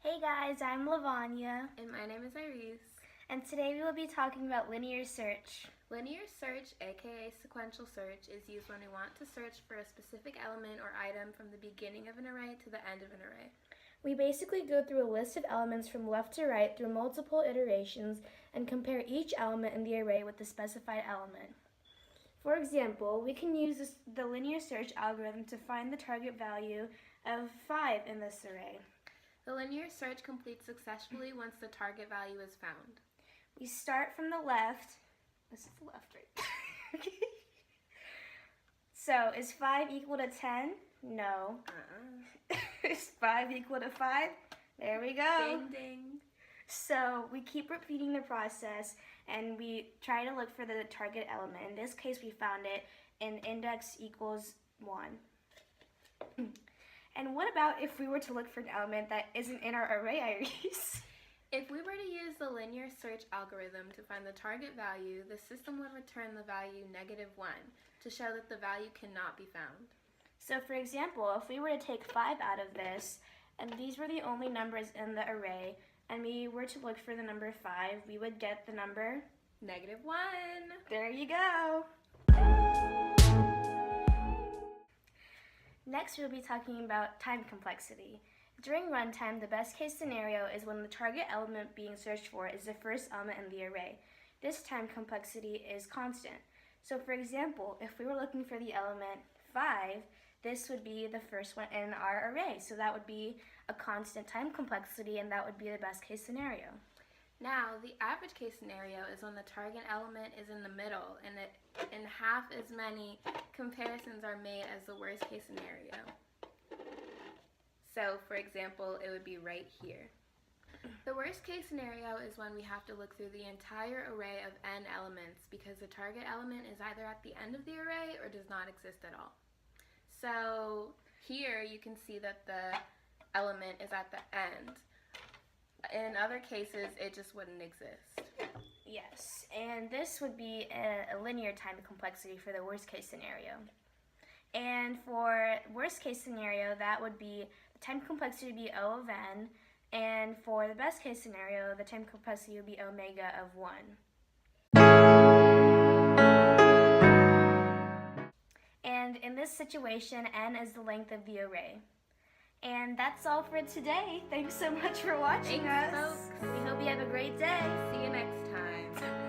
Hey guys, I'm Lavanya, And my name is Iris. and today we will be talking about linear search. Linear search, aka sequential search, is used when we want to search for a specific element or item from the beginning of an array to the end of an array. We basically go through a list of elements from left to right through multiple iterations and compare each element in the array with the specified element. For example, we can use the linear search algorithm to find the target value of 5 in this array. The linear search completes successfully once the target value is found. We start from the left. This is the left, right? So, is 5 equal to 10? No. Is 5 equal to 5? There we go. Ding ding. So, we keep repeating the process and we try to look for the target element. In this case, we found it in index equals 1. And what about if we were to look for an element that isn't in our array, Iris? If we were to use the linear search algorithm to find the target value, the system would return the value -1 to show that the value cannot be found. So for example, if we were to take 5 out of this, and these were the only numbers in the array, and we were to look for the number 5, we would get the number -1. There you go. Next, we'll be talking about time complexity. During runtime, the best case scenario is when the target element being searched for is the first element in the array. This time complexity is constant. So for example, if we were looking for the element 5, this would be the first one in our array. So that would be a constant time complexity, and that would be the best case scenario. Now, the average case scenario is when the target element is in the middle and half as many comparisons are made as the worst case scenario. So, for example, it would be right here. The worst case scenario is when we have to look through the entire array of n elements because the target element is either at the end of the array or does not exist at all. So here you can see that the element is at the end. In other cases, it just wouldn't exist. Yes, and this would be a linear time complexity for the worst case scenario. And for worst case scenario, that would be the time complexity would be O of n, and for the best case scenario, the time complexity would be omega of 1. And in this situation, n is the length of the array. And that's all for today. Thanks so much for watching us. Thanks, folks. We hope you have a great day. See you next time.